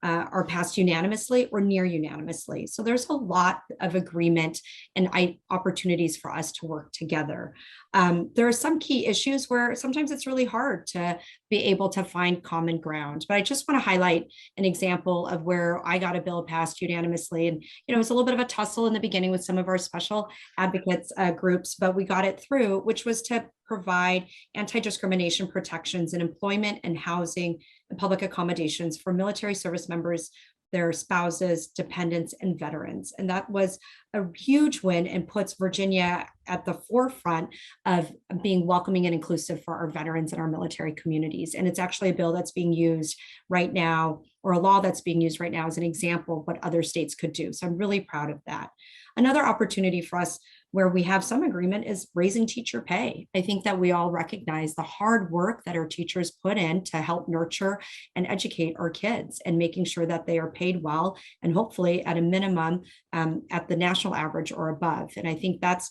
are passed unanimously or near unanimously. So there's a lot of agreement and opportunities for us to work together. There are some key issues where sometimes it's really hard to be able to find common ground, but I just want to highlight an example of where I got a bill passed unanimously. And, it was a little bit of a tussle in the beginning with some of our special advocates groups, but we got it through, which was to provide anti-discrimination protections in employment and housing and public accommodations for military service members, their spouses, dependents, and veterans. And that was a huge win and puts Virginia at the forefront of being welcoming and inclusive for our veterans and our military communities. And it's actually a bill that's being used right now, or a law that's being used right now, as an example of what other states could do. So I'm really proud of that. Another opportunity for us where we have some agreement is raising teacher pay. I think that we all recognize the hard work that our teachers put in to help nurture and educate our kids, and making sure that they are paid well, and hopefully at a minimum at the national average or above. And I think that's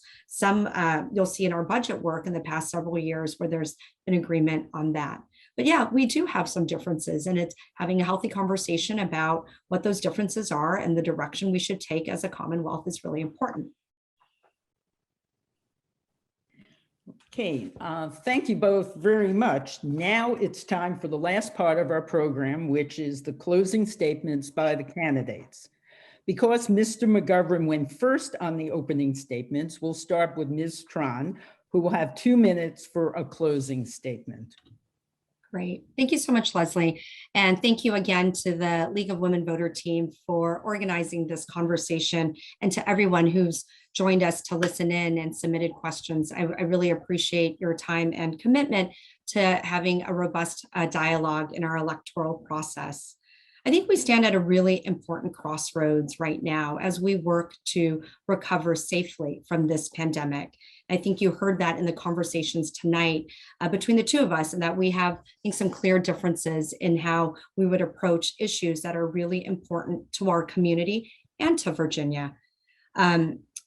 you'll see in our budget work in the past several years where there's an agreement on that. But yeah, we do have some differences, and it's having a healthy conversation about what those differences are and the direction we should take as a Commonwealth is really important. Okay, thank you both very much. Now it's time for the last part of our program, which is the closing statements by the candidates. Because Mr. McGovern went first on the opening statements, we'll start with Ms. Tran, who will have 2 minutes for a closing statement. Great. Thank you so much, Leslie. And thank you again to the League of Women Voter team for organizing this conversation, and to everyone who's joined us to listen in and submitted questions. I really appreciate your time and commitment to having a robust dialogue in our electoral process. I think we stand at a really important crossroads right now as we work to recover safely from this pandemic. I think you heard that in the conversations tonight between the two of us, and that we have, I think, some clear differences in how we would approach issues that are really important to our community and to Virginia.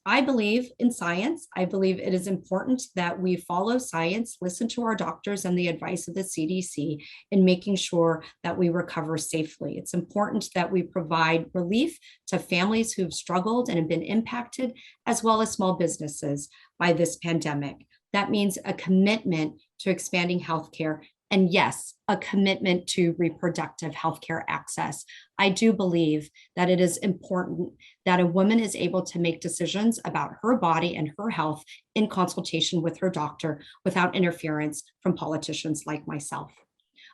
I believe in science. I believe it is important that we follow science, listen to our doctors and the advice of the CDC in making sure that we recover safely. It's important that we provide relief to families who've struggled and have been impacted, as well as small businesses by this pandemic. That means a commitment to expanding healthcare, and yes, a commitment to reproductive healthcare access. I do believe that it is important that a woman is able to make decisions about her body and her health in consultation with her doctor without interference from politicians like myself.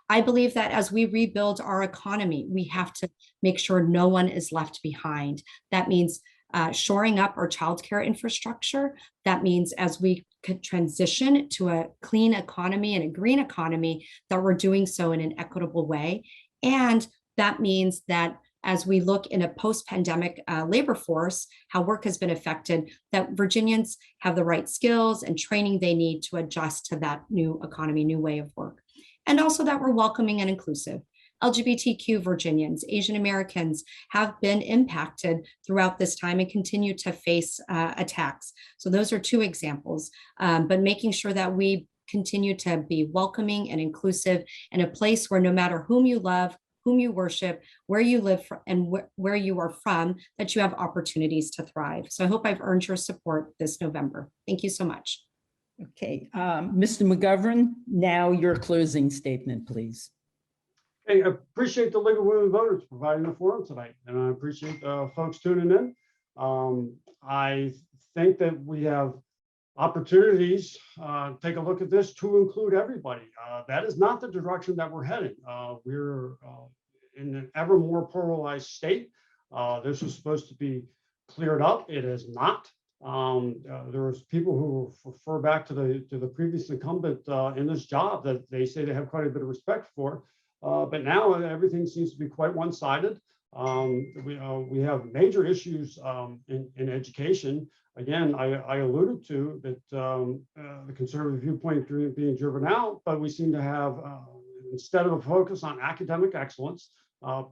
I believe that as we rebuild our economy, we have to make sure no one is left behind. That means shoring up our childcare infrastructure. That means as we could transition to a clean economy and a green economy, that we're doing so in an equitable way. And that means that as we look in a post-pandemic labor force, how work has been affected, that Virginians have the right skills and training they need to adjust to that new economy, new way of work. And also that we're welcoming and inclusive. LGBTQ Virginians, Asian Americans have been impacted throughout this time and continue to face attacks. So those are two examples, but making sure that we continue to be welcoming and inclusive in a place where no matter whom you love, whom you worship, where you live and where you are from, that you have opportunities to thrive. So I hope I've earned your support this November. Thank you so much. Okay, Mr. McGovern, now your closing statement, please. Hey, I appreciate the League of Women Voters providing the forum tonight, and I appreciate folks tuning in. I think that we have opportunities, take a look at this to include everybody. That is not the direction that we're heading. We're in an ever more polarized state. This was supposed to be cleared up. It is not. There's people who refer back to the previous incumbent in this job that they say they have quite a bit of respect for. But now everything seems to be quite one-sided. We have major issues in education. Again, I alluded to that the conservative viewpoint being driven out, but we seem to have, instead of a focus on academic excellence,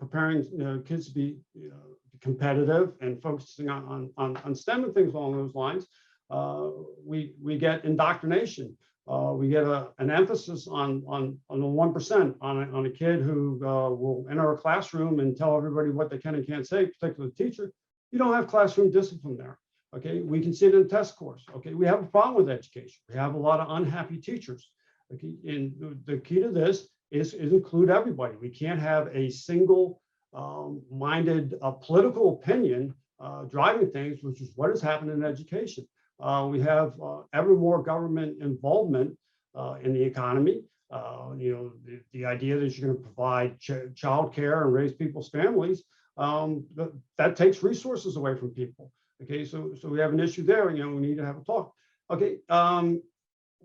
preparing kids to be competitive and focusing on STEM and things along those lines, we get indoctrination. We get an emphasis on the 1%, on a kid who will enter a classroom and tell everybody what they can and can't say, particularly the teacher. You don't have classroom discipline there. Okay, we can see it in test scores. Okay, we have a problem with education. We have a lot of unhappy teachers. Okay, and the key to this is include everybody. We can't have a single minded political opinion driving things, which is what has happened in education. We have ever more government involvement in the economy. The idea that you're going to provide child care and raise people's families, that takes resources away from people. Okay, so we have an issue there. We need to have a talk. Okay,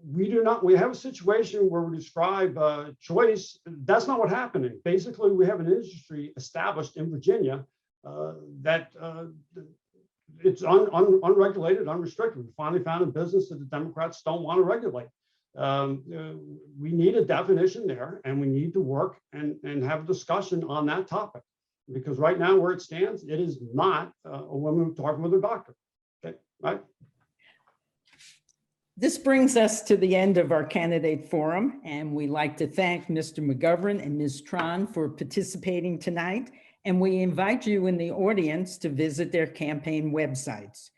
we have a situation where we describe choice. That's not what's happening. Basically, we have an industry established in Virginia that it's unregulated, unrestricted. We finally found a business that the Democrats don't want to regulate. We need a definition there, and we need to work and have a discussion on that topic. Because right now, where it stands, it is not a woman talking with her doctor. Okay, right? This brings us to the end of our candidate forum, and we'd like to thank Mr. McGovern and Ms. Tran for participating tonight, and we invite you in the audience to visit their campaign websites.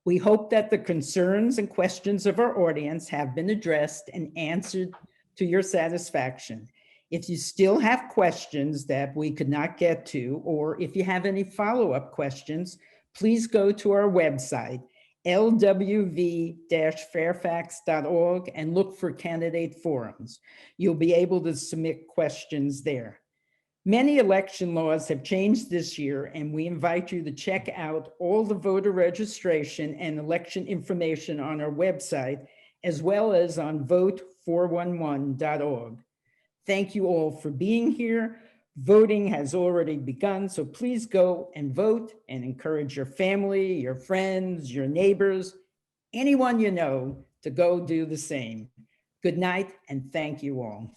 We hope that the concerns and questions of our audience have been addressed and answered to your satisfaction. If you still have questions that we could not get to, or if you have any follow-up questions, please go to our website, lwv-fairfax.org, and look for candidate forums. You'll be able to submit questions there. Many election laws have changed this year, and we invite you to check out all the voter registration and election information on our website, as well as on vote411.org. Thank you all for being here. Voting has already begun, so please go and vote and encourage your family, your friends, your neighbors, anyone you know to go do the same. Good night, and thank you all.